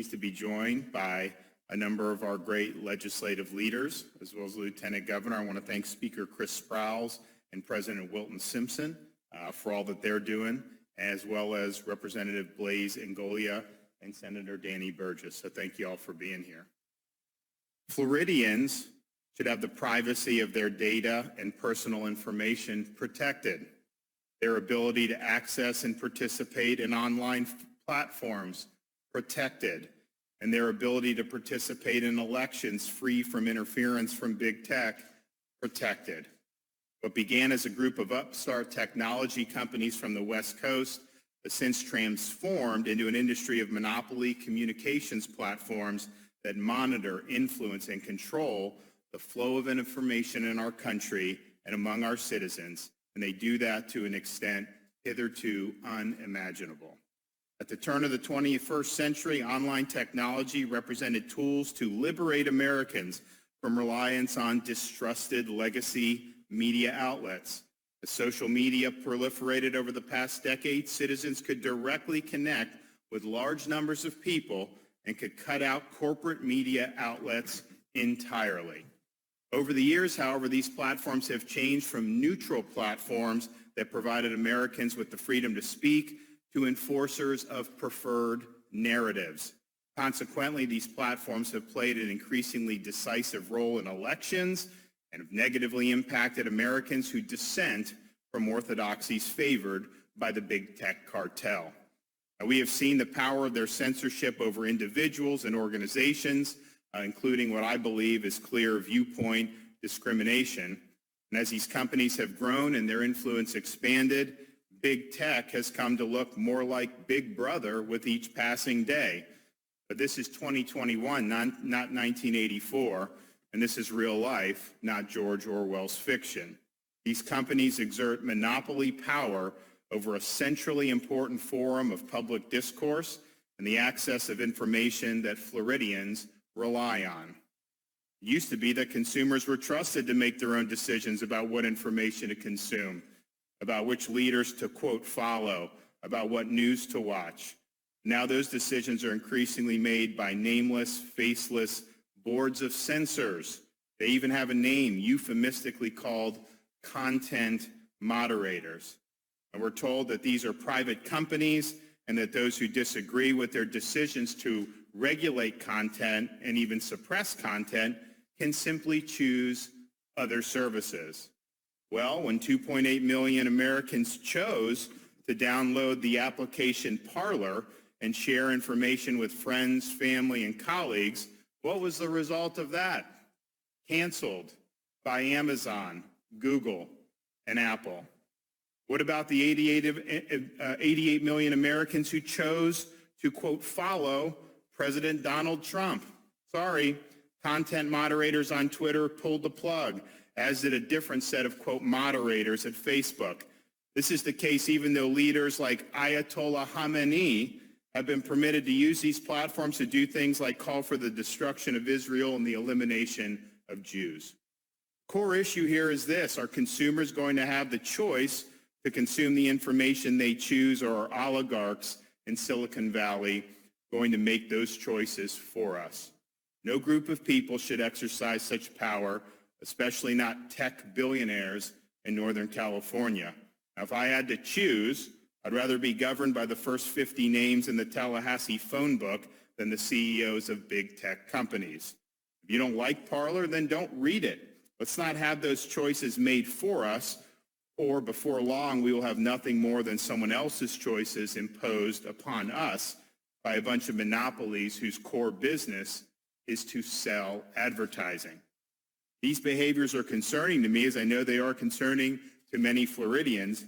pleased to be joined by a number of our great legislative leaders, as well as Lieutenant Governor. I want to thank Speaker Chris Sprowls and President Wilton Simpson for all that they're doing, as well as Representative Blaise Ngolia and Senator Danny Burgess. So thank you all for being here. Floridians should have the privacy of their data and personal information protected. Their ability to access and participate in online platforms protected, and their ability to participate in elections free from interference from big tech protected. What began as a group of upstart technology companies from the West Coast has since transformed into an industry of monopoly communications platforms that monitor, influence, and control the flow of information in our country and among our citizens, and they do that to an extent hitherto unimaginable. At the turn of the 21st century, online technology represented tools to liberate Americans from reliance on distrusted legacy media outlets. As social media proliferated over the past decade, citizens could directly connect with large numbers of people and could cut out corporate media outlets entirely. Over the years, however, these platforms have changed from neutral platforms that provided Americans with the freedom to speak to enforcers of preferred narratives. Consequently, these platforms have played an increasingly decisive role in elections and have negatively impacted Americans who dissent from orthodoxies favored by the big tech cartel. Now, we have seen the power of their censorship over individuals and organizations, including what I believe is clear viewpoint discrimination. And as these companies have grown and their influence expanded, big tech has come to look more like Big Brother with each passing day. But this is 2021, not 1984, and this is real life, not George Orwell's fiction. These companies exert monopoly power over a centrally important forum of public discourse and the access of information that Floridians rely on. It used to be that consumers were trusted to make their own decisions about what information to consume, about which leaders to, quote, follow, about what news to watch. Now those decisions are increasingly made by nameless, faceless boards of censors. They even have a name, euphemistically called content moderators. And we're told that these are private companies and that those who disagree with their decisions to regulate content and even suppress content can simply choose other services. Well, when 2.8 million Americans chose to download the application Parler and share information with friends, family, and colleagues, what was the result of that? Canceled by Amazon, Google, and Apple. What about the 88 million Americans who chose to, quote, follow President Donald Trump? Sorry, content moderators on Twitter pulled the plug, as did a different set of, quote, moderators at Facebook. This is the case even though leaders like Ayatollah Khamenei have been permitted to use these platforms to do things like call for the destruction of Israel and the elimination of Jews. Core issue here is this: are consumers going to have the choice to consume the information they choose, or are oligarchs in Silicon Valley going to make those choices for us? No group of people should exercise such power, especially not tech billionaires in Northern California. Now, if I had to choose, I'd rather be governed by the first 50 names in the Tallahassee phone book than the CEOs of big tech companies. If you don't like Parler, then don't read it. Let's not have those choices made for us, or before long we will have nothing more than someone else's choices imposed upon us by a bunch of monopolies whose core business is to sell advertising. These behaviors are concerning to me, as I know they are concerning to many Floridians.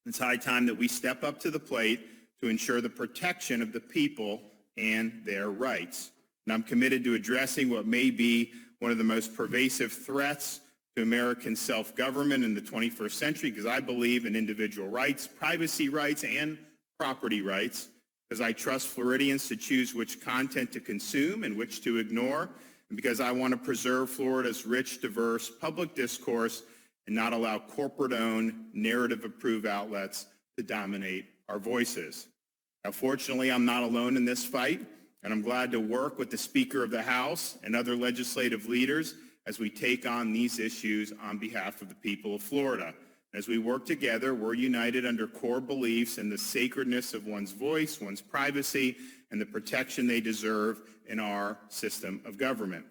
It's high time that we step up to the plate to ensure the protection of the people and their rights. And I'm committed to addressing what may be one of the most pervasive threats to American self-government in the 21st century, because I believe in individual rights, privacy rights, and property rights, because I trust Floridians to choose which content to consume and which to ignore, and because I want to preserve Florida's rich, diverse public discourse and not allow corporate-owned, narrative-approved outlets to dominate our voices. Now, fortunately, I'm not alone in this fight. And I'm glad to work with the Speaker of the House and other legislative leaders as we take on these issues on behalf of the people of Florida. As we work together, we're united under core beliefs in the sacredness of one's voice, one's privacy, and the protection they deserve in our system of government.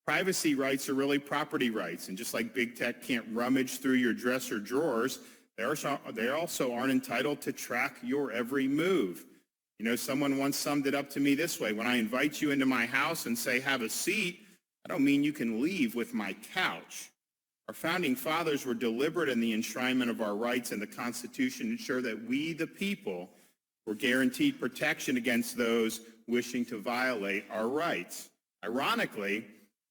Privacy rights are really property rights, and just like big tech can't rummage through your dresser drawers, they also aren't entitled to track your every move. You know, someone once summed it up to me this way: when I invite you into my house and say, have a seat, I don't mean you can leave with my couch. Our founding fathers were deliberate in the enshrinement of our rights in the Constitution to ensure that we, the people, were guaranteed protection against those wishing to violate our rights. Ironically,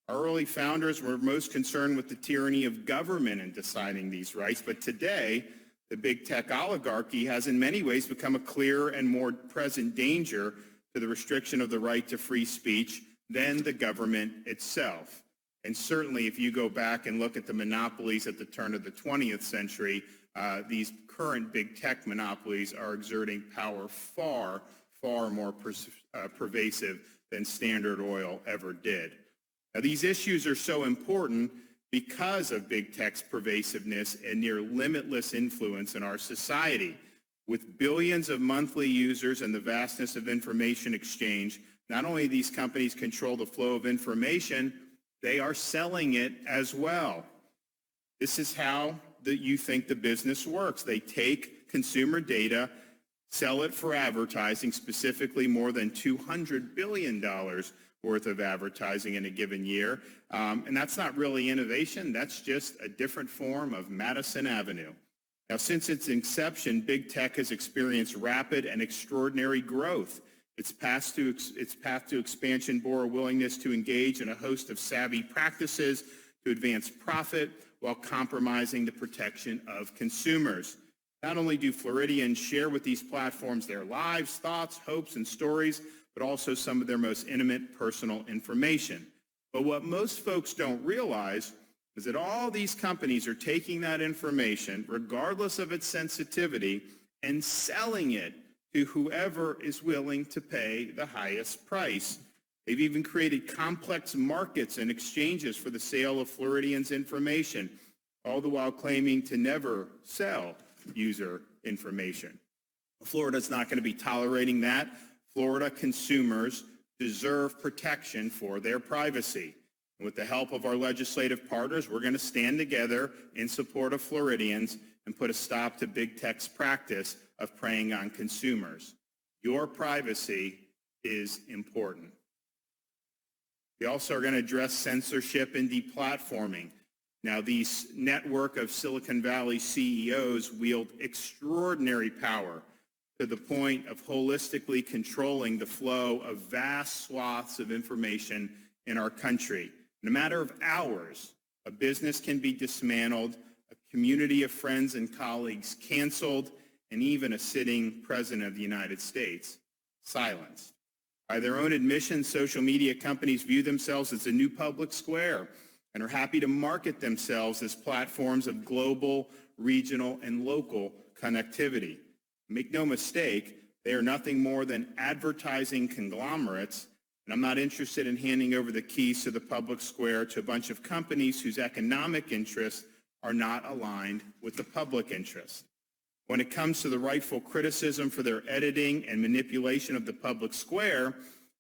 our early founders were most concerned with the tyranny of government in deciding these rights, but today, the big tech oligarchy has in many ways become a clearer and more present danger to the restriction of the right to free speech than the government itself. And certainly if you go back and look at the monopolies at the turn of the 20th century, these current big tech monopolies are exerting power far more pervasive than Standard Oil ever did. Now, these issues are so important because of big tech's pervasiveness and near limitless influence in our society. With billions of monthly users and the vastness of information exchange, not only do these companies control the flow of information, they are selling it as well. This is how you think the business works. They take consumer data, sell it for advertising, specifically more than $200 billion worth of advertising in a given year. And that's not really innovation. That's just a different form of Madison Avenue. Now, since its inception, big tech has experienced rapid and extraordinary growth. Its path to expansion bore a willingness to engage in a host of savvy practices to advance profit while compromising the protection of consumers. Not only do Floridians share with these platforms their lives, thoughts, hopes, and stories, but also some of their most intimate personal information. But what most folks don't realize is that all these companies are taking that information, regardless of its sensitivity, and selling it to whoever is willing to pay the highest price. They've even created complex markets and exchanges for the sale of Floridians' information, all the while claiming to never sell user information. Florida's not going to be tolerating that. Florida consumers deserve protection for their privacy. And with the help of our legislative partners, we're going to stand together in support of Floridians and put a stop to big tech's practice of preying on consumers. Your privacy is important. We also are going to address censorship and deplatforming. Now, these network of Silicon Valley CEOs wield extraordinary power to the point of holistically controlling the flow of vast swaths of information in our country. In a matter of hours, a business can be dismantled, a community of friends and colleagues canceled, and even a sitting president of the United States silenced. By their own admission, social media companies view themselves as a new public square and are happy to market themselves as platforms of global, regional, and local connectivity. Make no mistake, they are nothing more than advertising conglomerates, and I'm not interested in handing over the keys to the public square to a bunch of companies whose economic interests are not aligned with the public interest. When it comes to the rightful criticism for their editing and manipulation of the public square,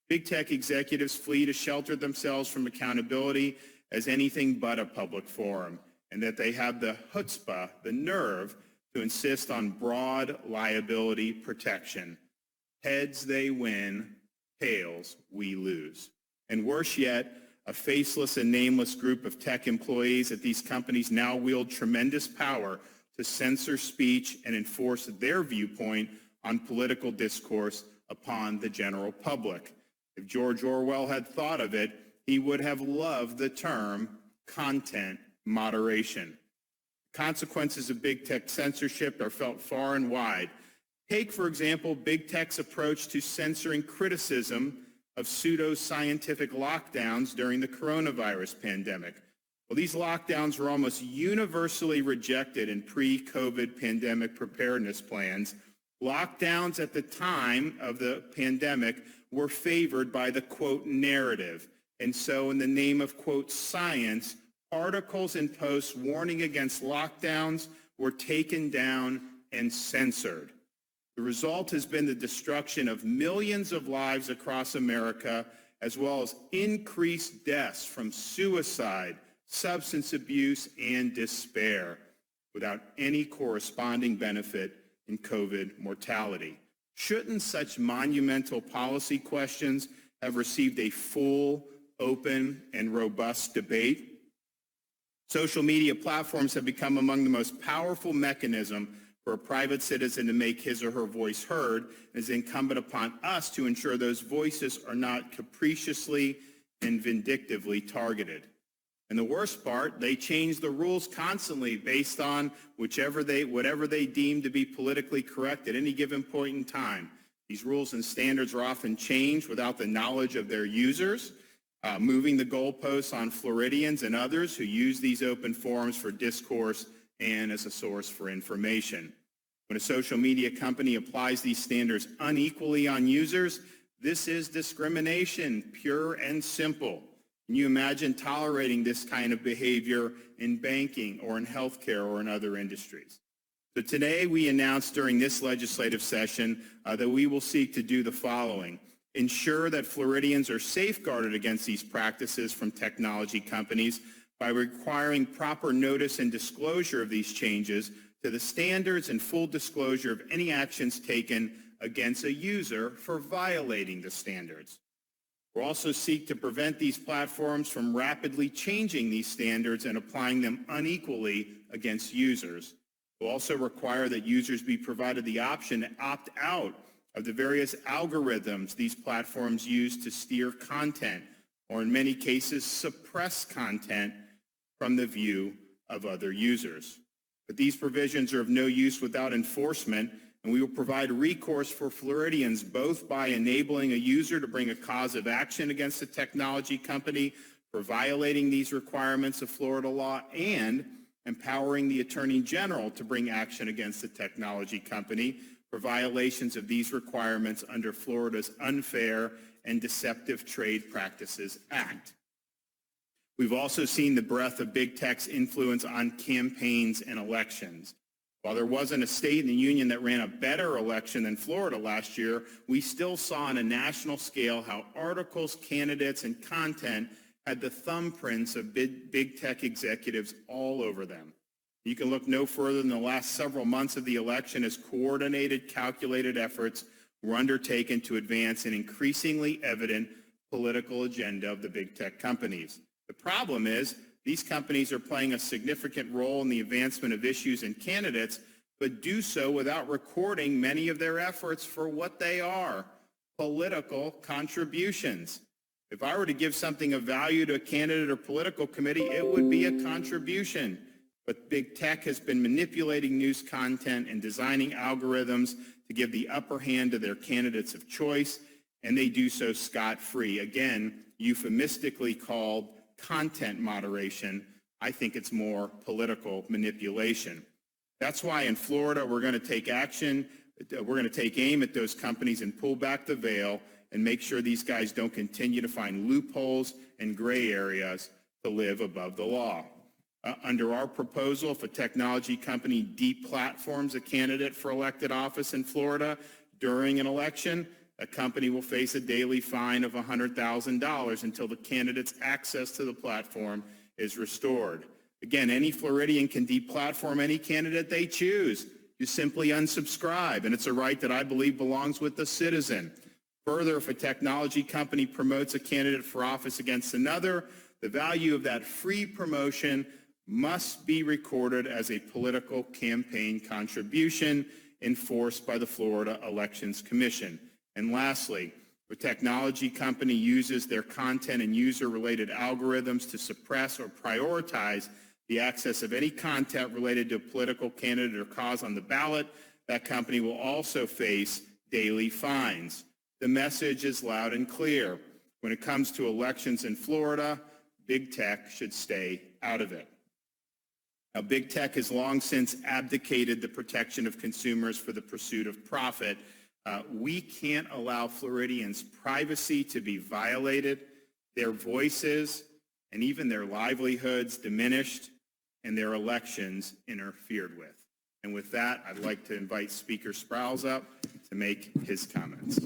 big tech executives flee to shelter themselves from accountability as anything but a public forum, and that they have the chutzpah, the nerve, to insist on broad liability protection. Heads they win, tails we lose. And worse yet, a faceless and nameless group of tech employees at these companies now wield tremendous power to censor speech and enforce their viewpoint on political discourse upon the general public. If George Orwell had thought of it, he would have loved the term content moderation. Consequences of big tech censorship are felt far and wide. Take, for example, big tech's approach to censoring criticism of pseudo-scientific lockdowns during the coronavirus pandemic. Well, these lockdowns were almost universally rejected in pre-COVID pandemic preparedness plans. Lockdowns at the time of the pandemic were favored by the, quote, narrative. And so in the name of, quote, science, articles and posts warning against lockdowns were taken down and censored. The result has been the destruction of millions of lives across America, as well as increased deaths from suicide, substance abuse, and despair, without any corresponding benefit in COVID mortality. Shouldn't such monumental policy questions have received a full, open, and robust debate? Social media platforms have become among the most powerful mechanisms for a private citizen to make his or her voice heard. It is incumbent upon us to ensure those voices are not capriciously and vindictively targeted. And the worst part, they change the rules constantly based on whatever they deem to be politically correct at any given point in time. These rules and standards are often changed without the knowledge of their users, moving the goalposts on Floridians and others who use these open forums for discourse and as a source for information. When a social media company applies these standards unequally on users, this is discrimination, pure and simple. Can you imagine tolerating this kind of behavior in banking or in healthcare or in other industries? So today we announced during this legislative session that we will seek to do the following. Ensure that Floridians are safeguarded against these practices from technology companies by requiring proper notice and disclosure of these changes to the standards and full disclosure of any actions taken against a user for violating the standards. We'll also seek to prevent these platforms from rapidly changing these standards and applying them unequally against users. We'll also require that users be provided the option to opt out of the various algorithms these platforms use to steer content, or in many cases, suppress content from the view of other users. But these provisions are of no use without enforcement, and we will provide recourse for Floridians both by enabling a user to bring a cause of action against a technology company for violating these requirements of Florida law and empowering the Attorney General to bring action against the technology company for violations of these requirements under Florida's Unfair and Deceptive Trade Practices Act. We've also seen the breadth of big tech's influence on campaigns and elections. While there wasn't a state in the union that ran a better election than Florida last year, we still saw on a national scale how articles, candidates, and content had the thumbprints of big tech executives all over them. You can look no further than the last several months of the election as coordinated, calculated efforts were undertaken to advance an increasingly evident political agenda of the big tech companies. The problem is these companies are playing a significant role in the advancement of issues and candidates, but do so without recording many of their efforts for what they are, political contributions. If I were to give something of value to a candidate or political committee, it would be a contribution. But big tech has been manipulating news content and designing algorithms to give the upper hand to their candidates of choice, and they do so scot-free. Again, euphemistically called content moderation. I think it's more political manipulation. That's why in Florida we're going to take action. We're going to take aim at those companies and pull back the veil and make sure these guys don't continue to find loopholes and gray areas to live above the law. Under our proposal, if a technology company deplatforms a candidate for elected office in Florida during an election, a company will face a daily fine of $100,000 until the candidate's access to the platform is restored. Again, any Floridian can deplatform any candidate they choose. You simply unsubscribe, and it's a right that I believe belongs with the citizen. Further, if a technology company promotes a candidate for office against another, the value of that free promotion must be recorded as a political campaign contribution enforced by the Florida Elections Commission. And lastly, if a technology company uses their content and user-related algorithms to suppress or prioritize the access of any content related to a political candidate or cause on the ballot, that company will also face daily fines. The message is loud and clear. When it comes to elections in Florida, big tech should stay out of it. Now, big tech has long since abdicated the protection of consumers for the pursuit of profit. We can't allow Floridians' privacy to be violated, their voices and even their livelihoods diminished, and their elections interfered with. And with that, I'd like to invite Speaker Sprowls up to make his comments.